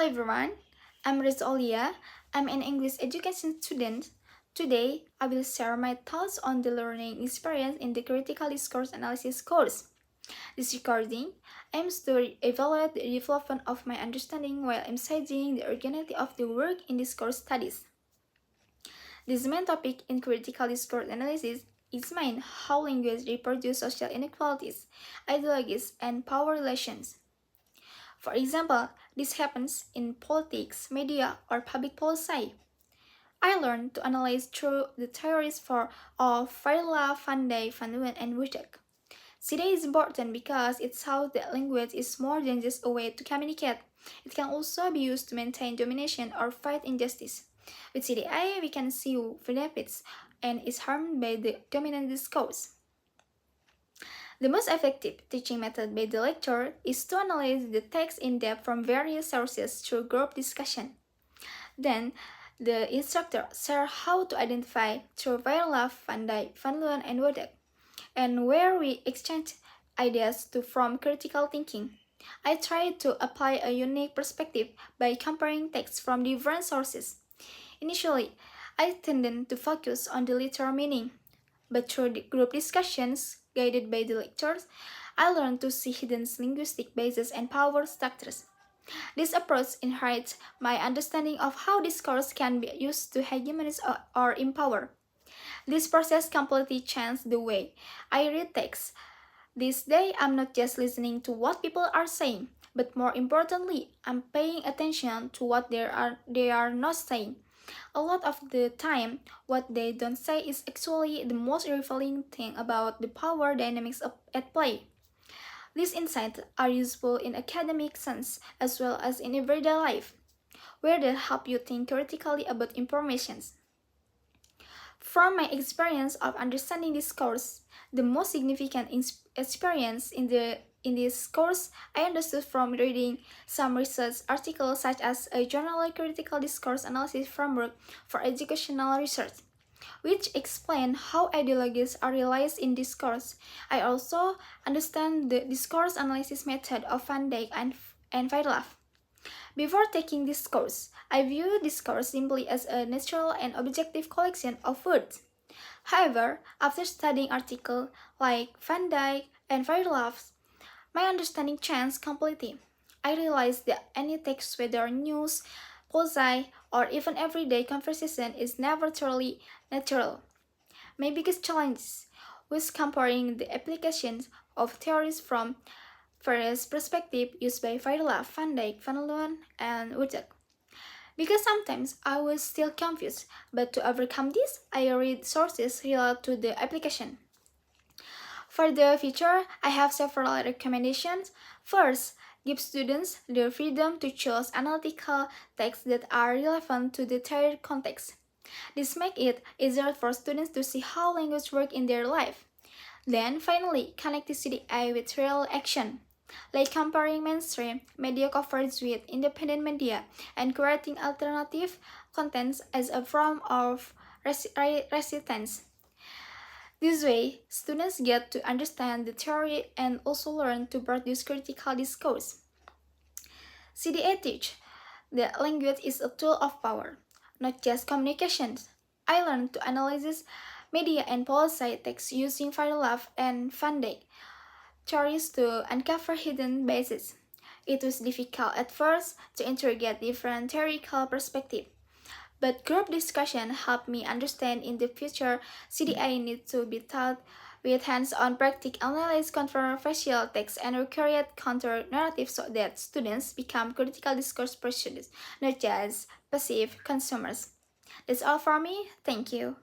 Hello everyone, I'm Aulia. I'm an English education student. Today, I will share my thoughts on the learning experience in the critical discourse analysis course. This recording aims to evaluate the development of my understanding while emphasizing the originality of the work in discourse studies. This main topic in critical discourse analysis examines how language reproduces social inequalities, ideologies, and power relations. For example, this happens in politics, media, or public policy. I learned to analyze through the theories of Varela, Van Dijk, Van Leeuwen, and Woodruff. CDA is important because it shows that language is more than just a way to communicate. It can also be used to maintain domination or fight injustice. With CDA, we can see benefits and is harmed by the dominant discourse. The most effective teaching method by the lecturer is to analyze the text in depth from various sources through group discussion. Then, the instructor shares how to identify through Varela, Van Dijk, Van Leeuwen, and Woodruff, and where we exchange ideas to form critical thinking. I tried to apply a unique perspective by comparing texts from different sources. Initially, I tended to focus on the literal meaning, but through the group discussions guided by the lectures, I learned to see hidden linguistic bases and power structures. This approach enhanced my understanding of how discourse can be used to hegemonize or empower. This process completely changed the way I read texts. This day, I'm not just listening to what people are saying, but more importantly, I'm paying attention to what they are not saying. A lot of the time, what they don't say is actually the most revealing thing about the power dynamics at play. These insights are useful in academic sense as well as in everyday life, where they help you think critically about information. From my experience of understanding this course, the most significant experience in this course I understood from reading some research articles such as a Journal Critical Discourse Analysis Framework for Educational Research, which explain how ideologies are realized in discourse. I also understand the discourse analysis method of Van Dijk and Varela. Before taking this course, I viewed discourse simply as a natural and objective collection of words. However, after studying articles like Van Dijk and Varela's, my understanding changed completely. I realized that any text, whether news, policy, or even everyday conversation, is never truly natural. My biggest challenge was comparing the applications of theories from various perspectives used by Varela, Van Dijk, Van Leeuwen, and Woodruff. Because sometimes I was still confused, but to overcome this, I read sources related to the application. For the future, I have several recommendations. First, give students the freedom to choose analytical texts that are relevant to the theory context. This makes it easier for students to see how language works in their life. Then, finally, connect the CDA with real action, like comparing mainstream media coverage with independent media and creating alternative contents as a form of resistance. This way, students get to understand the theory and also learn to produce critical discourse. CDA teach that language is a tool of power, not just communications. I learned to analyze media and policy texts using Varela and Van Dijk theories to uncover hidden bases. It was difficult at first to interrogate different theoretical perspectives, but group discussion helped me understand in the future CDA needs to be taught with hands-on practice, analyze controversial texts, and create counter-narratives so that students become critical discourse pursuers, not just passive consumers. That's all for me. Thank you.